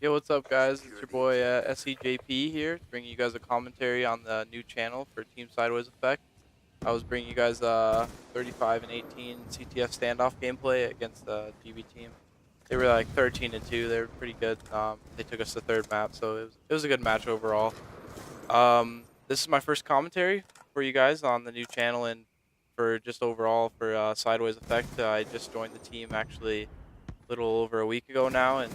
Yo, what's up, guys? It's your boy SCJP here, bringing you guys a commentary on the new channel for Team Sideways Effect. I was bringing you guys 35 and 18 CTF standoff gameplay against the GB team. They were like 13 and 2. They were pretty good. They took us to third map, so it was a good match overall. This is my first commentary for you guys on the new channel and for just overall for Sideways Effect. I just joined the team actually little over a week ago now, and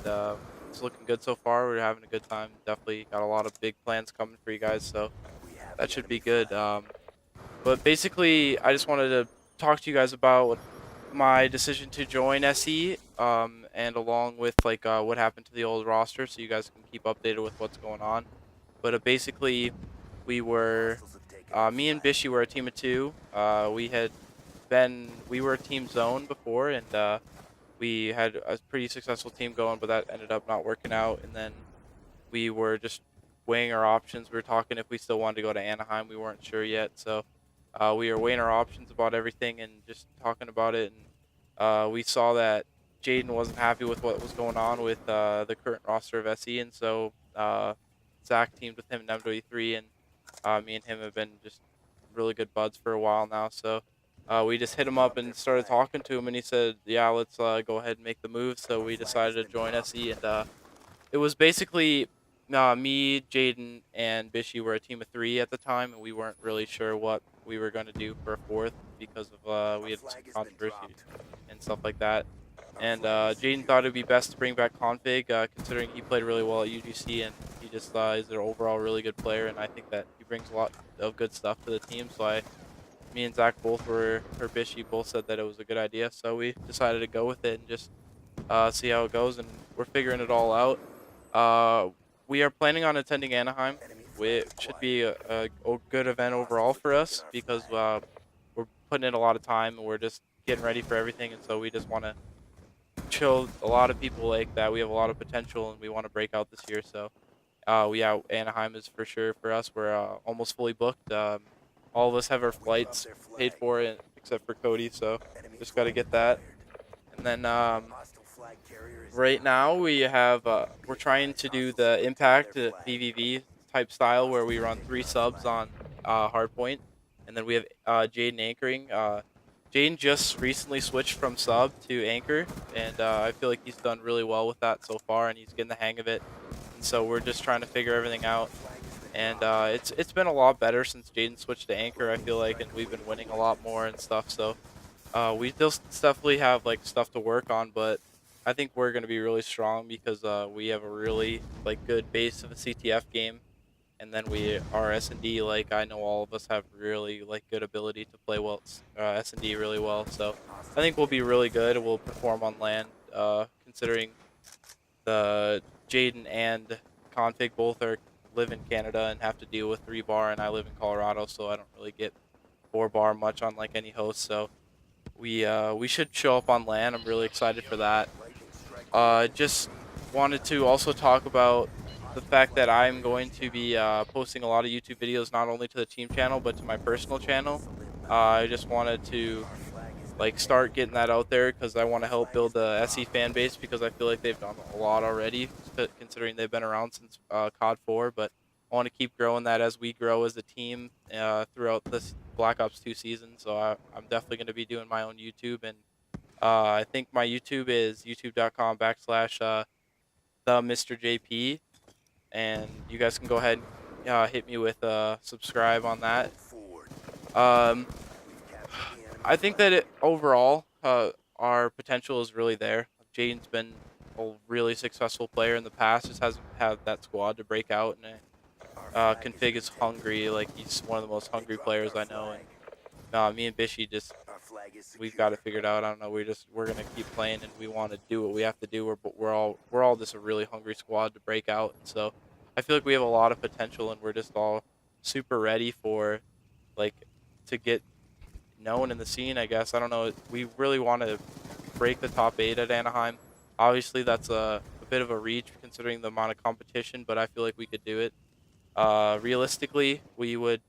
it's looking good so far. We're having a good time. Definitely got a lot of big plans coming for you guys, so that should be good. But basically, I just wanted to talk to you guys about my decision to join SE, and along with like what happened to the old roster, so you guys can keep updated with what's going on. But basically, we were me and Bishy were a team of two. We were Team Zone before, and we had a pretty successful team going, but that ended up not working out. And then we were just weighing our options. We were talking if we still wanted to go to Anaheim. We weren't sure yet, so we were weighing our options about everything and just talking about it. And we saw that Jaden wasn't happy with what was going on with the current roster of SE, and so Zach teamed with him in MW3, and me and him have been just really good buds for a while now. So we just hit him up and started talking to him, and he said, "Yeah, let's go ahead and make the move." So we decided to join SE, and it was basically me, Jaden, and Bishy were a team of three at the time, and we weren't really sure what we were going to do for a fourth because of we had some controversy and stuff like that. And Jaden thought it'd be best to bring back Config, considering he played really well at UGC, and he just is an overall really good player, and I think that he brings a lot of good stuff to the team. So me and Zach both were, or Bishy both said that it was a good idea, so we decided to go with it and just see how it goes, and we're figuring it all out. Uh, we are planning on attending Anaheim. It should be a good event overall for us because we're putting in a lot of time and we're just getting ready for everything, and so we just want to show a lot of people like that we have a lot of potential and we want to break out this year. So Anaheim is for sure for us. We're almost fully booked. All of us have our flights paid for, except for Cody. So just got to get that. And then right now we're trying to do the Impact BVV type style where we run 3 subs on Hardpoint, and then we have Jaden anchoring. Jaden just recently switched from sub to anchor, and I feel like he's done really well with that so far, and he's getting the hang of it. And so we're just trying to figure everything out. And it's been a lot better since Jaden switched to anchor. I feel like, and we've been winning a lot more and stuff. So we still definitely have like stuff to work on, but I think we're gonna be really strong because we have a really like good base of a CTF game, and then we are S&D. Like I know all of us have really like good ability to play well S&D really well, so I think we'll be really good. We'll perform on land, considering the Jaden and Config both are live in Canada and have to deal with 3 bar, and I live in Colorado, so I don't really get 4 bar much on like any host. So we should show up on land. I'm really excited for that. Just wanted to also talk about the fact that I'm going to be posting a lot of YouTube videos, not only to the team channel but to my personal channel. I just wanted to like start getting that out there because I want to help build the SE fan base because I feel like they've done a lot already, considering they've been around since COD 4. But I want to keep growing that as we grow as a team throughout this Black Ops 2 season. So I'm definitely going to be doing my own YouTube, and I think my YouTube is youtube.com/the Mr. JP, and you guys can go ahead and hit me with subscribe on that. Um, I think that overall, our potential is really there. Jaden's been a really successful player in the past, just hasn't had that squad to break out. And Config is hungry, like he's one of the most hungry players I know. And me and Bishy just we've got it figured out. I don't know. We're gonna keep playing, and we want to do what we have to do. We're all just a really hungry squad to break out. And so I feel like we have a lot of potential, and we're just all super ready for like to get known in the scene, I guess. I don't know. We really want to break the top 8 at Anaheim. Obviously, that's a bit of a reach considering the amount of competition, but I feel like we could do it. Realistically, we would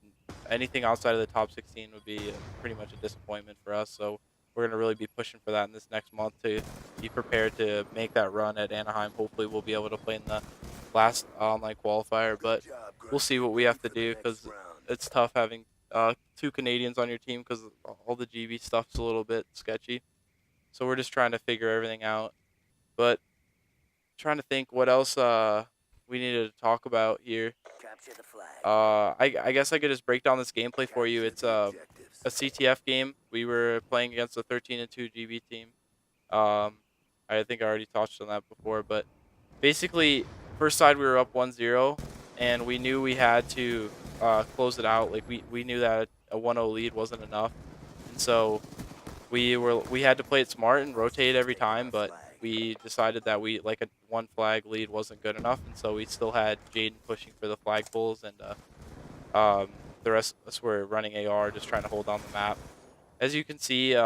anything outside of the top 16 would be pretty much a disappointment for us. So we're gonna really be pushing for that in this next month to be prepared to make that run at Anaheim. Hopefully, we'll be able to play in the last online qualifier, but we'll see what we have to do because it's tough having two Canadians on your team because all the GB stuff's a little bit sketchy. So we're just trying to figure everything out. But trying to think what else we needed to talk about here. I guess I could just break down this gameplay for you. It's a CTF game. We were playing against a 13-2 GB team. Um, I think I already touched on that before, but basically, first side we were up 1-0, and we knew we had to close it out. Like we knew that a 1-0 lead wasn't enough, and so we had to play it smart and rotate every time. But we decided that we like a one flag lead wasn't good enough, and so we still had Jaden pushing for the flag pulls, and the rest of us were running AR, just trying to hold down the map. As you can see,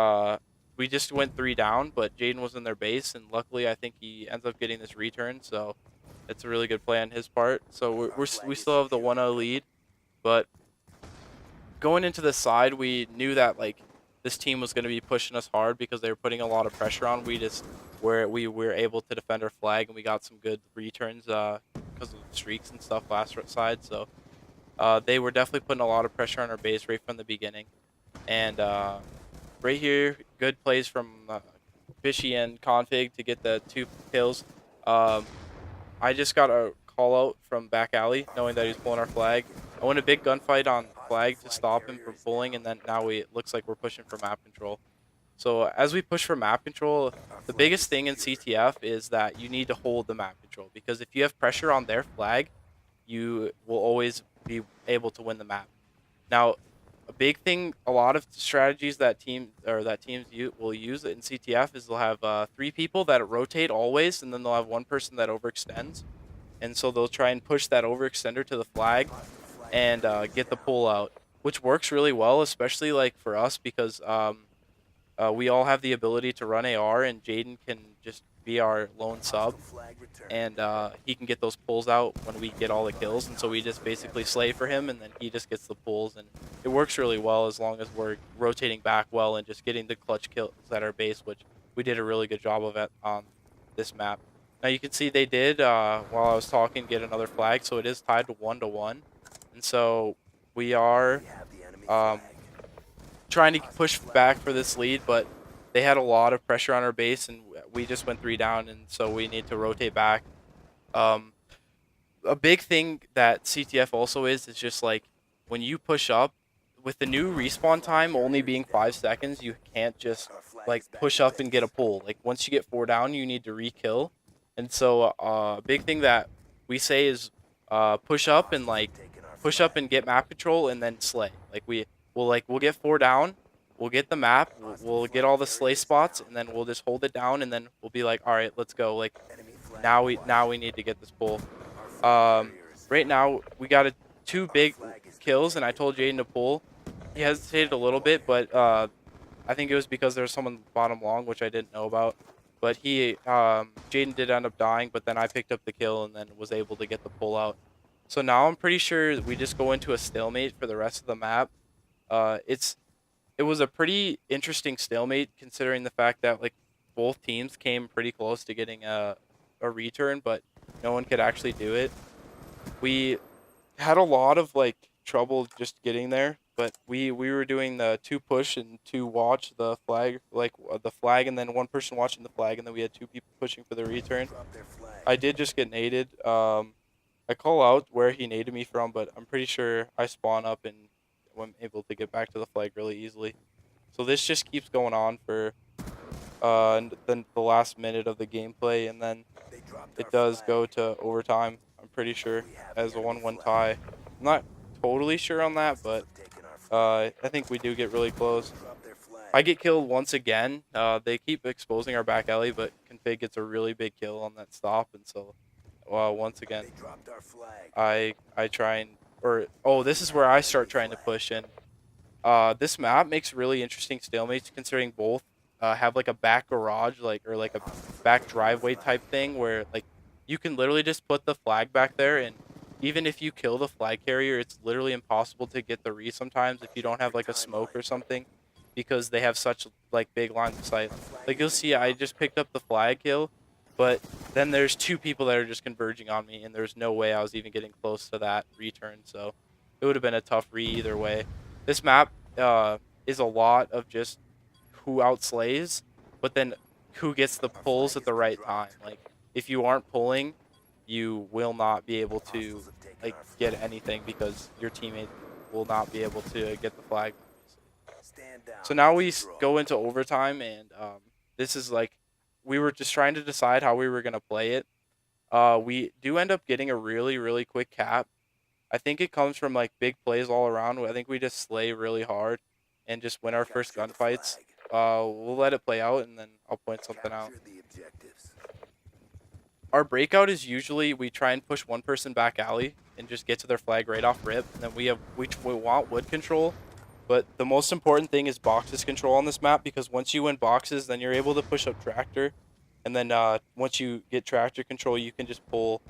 we just went 3 down, but Jaden was in their base, and luckily I think he ends up getting this return, so it's a really good play on his part. So we still have the 1-0 lead, but going into the side, we knew that like this team was going to be pushing us hard because they were putting a lot of pressure on. We were able to defend our flag, and we got some good returns because of the streaks and stuff last side. So they were definitely putting a lot of pressure on our base right from the beginning, and right here, good plays from Fishy and Config to get the 2 kills. Um, I just got a call out from back alley, knowing that he's pulling our flag. I won a big gunfight on flag to stop him from pulling, and then now it looks like we're pushing for map control. So as we push for map control, the biggest thing in CTF is that you need to hold the map control, because if you have pressure on their flag, you will always be able to win the map. Now, a big thing, a lot of strategies that teams will use in CTF is they'll have 3 people that rotate always, and then they'll have 1 person that overextends, and so they'll try and push that overextender to the flag and get the pull out, which works really well, especially like for us because we all have the ability to run AR, and Jaden can just be our lone sub, and he can get those pulls out when we get all the kills, and so we just basically slay for him, and then he just gets the pulls, and it works really well as long as we're rotating back well and just getting the clutch kills at our base, which we did a really good job of it on this map. Now you can see they did, while I was talking, get another flag, so it is tied to 1-1, and so we are um, trying to push back for this lead, but they had a lot of pressure on our base, and we just went 3 down, and so we need to rotate back. Um, a big thing that CTF also is just like when you push up with the new respawn time only being 5 seconds, you can't just like push up and get a pull. Like once you get 4 down, you need to re-kill. And so a big thing that we say is push up and get map control and then slay. Like we'll get 4 down, we'll get the map, we'll get all the slay spots, and then we'll just hold it down, and then we'll be like, all right, let's go. Like now we need to get this pull. Um, right now we got 2 big kills, and I told Jaden to pull. He hesitated a little bit, but I think it was because there was someone bottom long, which I didn't know about. But Jaden did end up dying, but then I picked up the kill and then was able to get the pull out. So now I'm pretty sure we just go into a stalemate for the rest of the map. It was a pretty interesting stalemate considering the fact that like both teams came pretty close to getting a return, but no one could actually do it. We had a lot of like trouble just getting there, but we were doing the 2 push and 2 watch the flag, like the flag, and then 1 person watching the flag, and then we had 2 people pushing for the return. I did just get naded. I call out where he naded me from, but I'm pretty sure I spawn up and I'm able to get back to the flag really easily. So this just keeps going on for then the last minute of the gameplay, and then it does go to overtime, I'm pretty sure, as a 1-1 tie. I'm not totally sure on that, but I think we do get really close. I get killed once again. They keep exposing our back alley, but Config gets a really big kill on that stop, and so once again, I try and this is where I start trying to push in. This map makes really interesting stalemates considering both have like a back garage or like a back driveway type thing where like you can literally just put the flag back there, and even if you kill the flag carrier, it's literally impossible to get the re sometimes if you don't have like a smoke or something. because they have such like big lines of sight. Like you'll see, I just picked up the flag kill, but then there's two people that are just converging on me, and there's no way I was even getting close to that return. So it would have been a tough re either way. This map is a lot of just who outslays, but then who gets the pulls at the right time. Like if you aren't pulling, you will not be able to like get anything because your teammate will not be able to get the flag, obviously. So now we go into overtime, and this is like we were just trying to decide how we were gonna play it. We do end up getting a really quick cap. I think it comes from like big plays all around. I think we just slay really hard and just win our first gunfights. We'll let it play out, and then I'll point something out. Our breakout is usually we try and push one person back alley and just get to their flag right off rip. And then we want wood control, but the most important thing is boxes control on this map, because once you win boxes, then you're able to push up tractor, and then once you get tractor control, you can just pull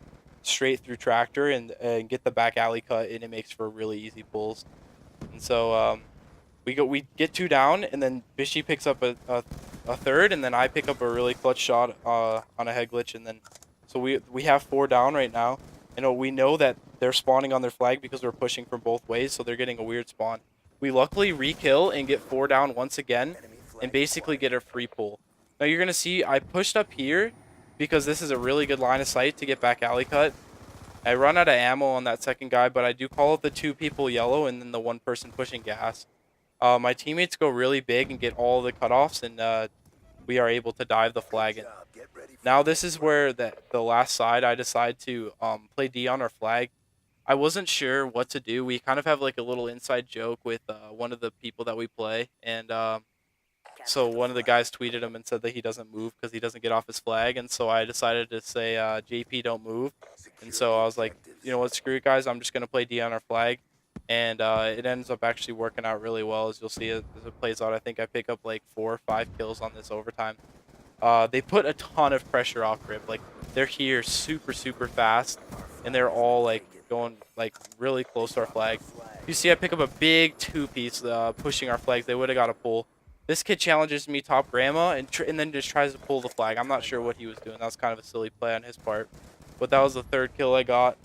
straight through tractor and get the back alley cut, and it makes for really easy pulls. And so we get two down, and then Bishy picks up a third, and then I pick up a really clutch shot on a head glitch, and then so we have four down right now. And we know that they're spawning on their flag because we're pushing from both ways, so they're getting a weird spawn. We luckily re-kill and get four down once again, and basically get a free pull. Now you're gonna see I pushed up here because this is a really good line of sight to get back alley cut. I run out of ammo on that second guy, but I do call it the two people yellow and then the one person pushing gas. My teammates go really big and get all the cutoffs, and we are able to dive the flag in. Now this is where the last side I decide to play D on our flag. I wasn't sure what to do. We kind of have like a little inside joke with one of the people that we play, and so one of the guys tweeted him and said that he doesn't move because he doesn't get off his flag, and so I decided to say JP don't move, and so I was like, you know what, screw it guys, I'm just gonna play D on our flag, and it ends up actually working out really well, as you'll see as it plays out. I think I pick up like 4 or 5 kills on this overtime. They put a ton of pressure off rip, like they're here super fast, and they're all like going like really close to our flag. You see I pick up a big two-piece pushing our flags. They would have got a pull. This kid challenges me top grandma and then just tries to pull the flag. I'm not sure what he was doing. That was kind of a silly play on his part, but that was the third kill I got.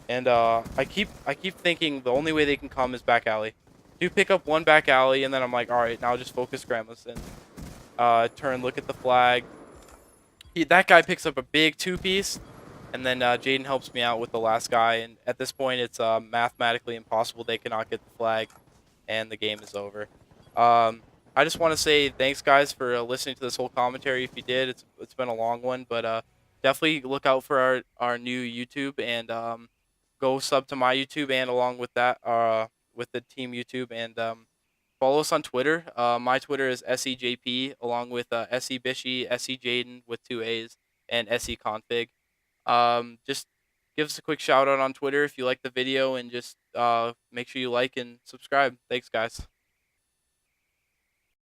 And I keep thinking the only way they can come is back alley. Do pick up one back alley, and then I'm like, all right, now just focus grandmas and turn, look at the flag. That guy picks up a big two-piece, and then Jaden helps me out with the last guy. And at this point, it's mathematically impossible. They cannot get the flag, and the game is over. I just want to say thanks, guys, for listening to this whole commentary. If you did, it's been a long one, but definitely look out for our new YouTube, and go sub to my YouTube, and along with that, with the team YouTube, and follow us on Twitter. My Twitter is SEJP, along with SEBishy, SEJaden with 2 A's, and SEConfig. Just give us a quick shout out on Twitter if you like the video, and just make sure you like and subscribe. Thanks, guys.